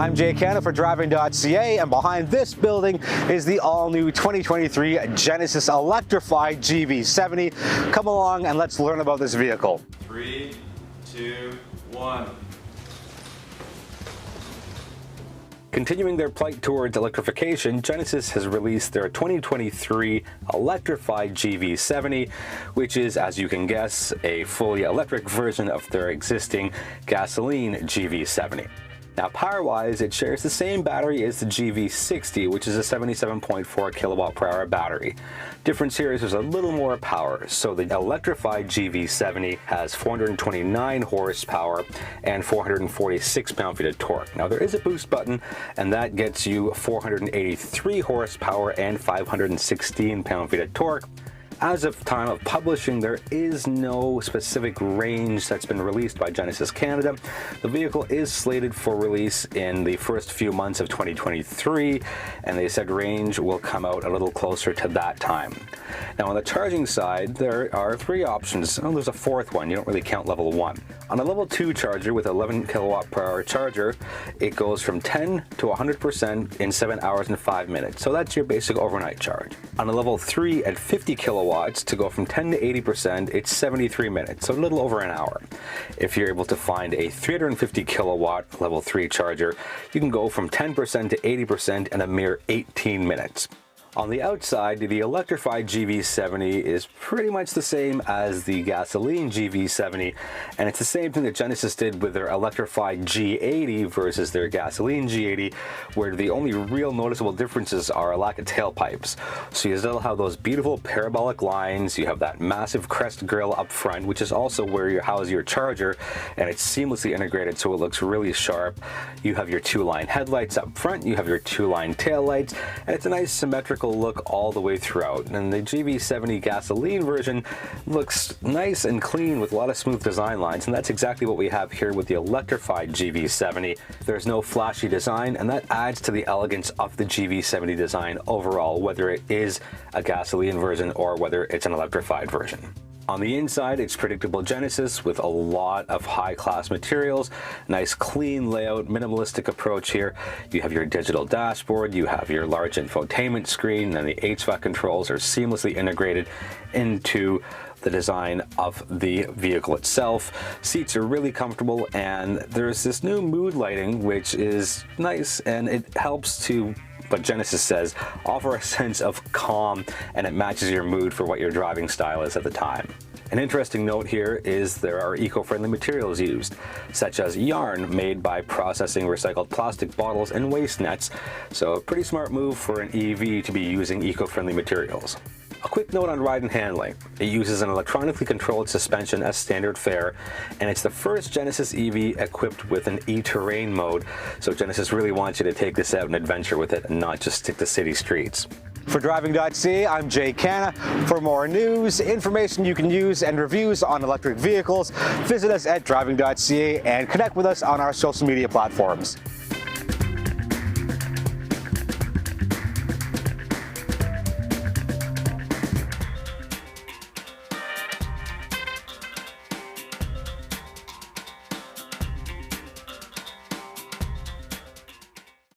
I'm Jay Canna for Driving.ca, and behind this building is the all-new 2023 Genesis Electrified GV70. Come along and let's learn about this vehicle. 3, 2, 1. Continuing their plight towards electrification, Genesis has released their 2023 Electrified GV70, which is, as you can guess, a fully electric version of their existing gasoline GV70. Now, power-wise, it shares the same battery as the GV60, which is a 77.4 kilowatt per hour battery. Difference here is there's a little more power. So the electrified GV70 has 429 horsepower and 446 pound-feet of torque. Now, there is a boost button, and that gets you 483 horsepower and 516 pound-feet of torque. As of time of publishing, there is no specific range that's been released by Genesis Canada. The vehicle is slated for release in the first few months of 2023, and they said range will come out a little closer to that time. Now, on the charging side, there are three options. Oh, there's a fourth one. You don't really count level 1. On a level 2 charger with 11 kilowatt per hour charger, it goes from 10 to 100% in 7 hours and 5 minutes. So that's your basic overnight charge. On a level 3 at 50 kilowatts, to go from 10 to 80%, it's 73 minutes, so a little over an hour. If you're able to find a 350 kilowatt level 3 charger, you can go from 10% to 80% in a mere 18 minutes. On the outside, the electrified GV70 is pretty much the same as the gasoline GV70, and it's the same thing that Genesis did with their electrified G80 versus their gasoline G80, where the only real noticeable differences are a lack of tailpipes. So you still have those beautiful parabolic lines, you have that massive crest grille up front, which is also where you house your charger, and it's seamlessly integrated so it looks really sharp. You have your 2-line headlights up front, you have your 2-line taillights, and it's a nice symmetrical look all the way throughout. And the GV70 gasoline version looks nice and clean with a lot of smooth design lines, and that's exactly what we have here with the electrified GV70. There's no flashy design, and that adds to the elegance of the GV70 design overall, whether it is a gasoline version or whether it's an electrified version. On the inside, it's predictable Genesis with a lot of high-class materials, nice clean layout, minimalistic approach here. You have your digital dashboard, you have your large infotainment screen, and the HVAC controls are seamlessly integrated into the design of the vehicle itself. Seats are really comfortable, and there's this new mood lighting, which is nice, and it helps to, but Genesis says, offer a sense of calm, and it matches your mood for what your driving style is at the time. An interesting note here is there are eco-friendly materials used, such as yarn made by processing recycled plastic bottles and waste nets, so a pretty smart move for an EV to be using eco-friendly materials. A quick note on ride and handling. It uses an electronically controlled suspension as standard fare, and it's the first Genesis EV equipped with an e-terrain mode, so Genesis really wants you to take this out and adventure with it and not just stick to city streets. For Driving.ca, I'm Jay Canna. For more news, information you can use, and reviews on electric vehicles, visit us at Driving.ca and connect with us on our social media platforms.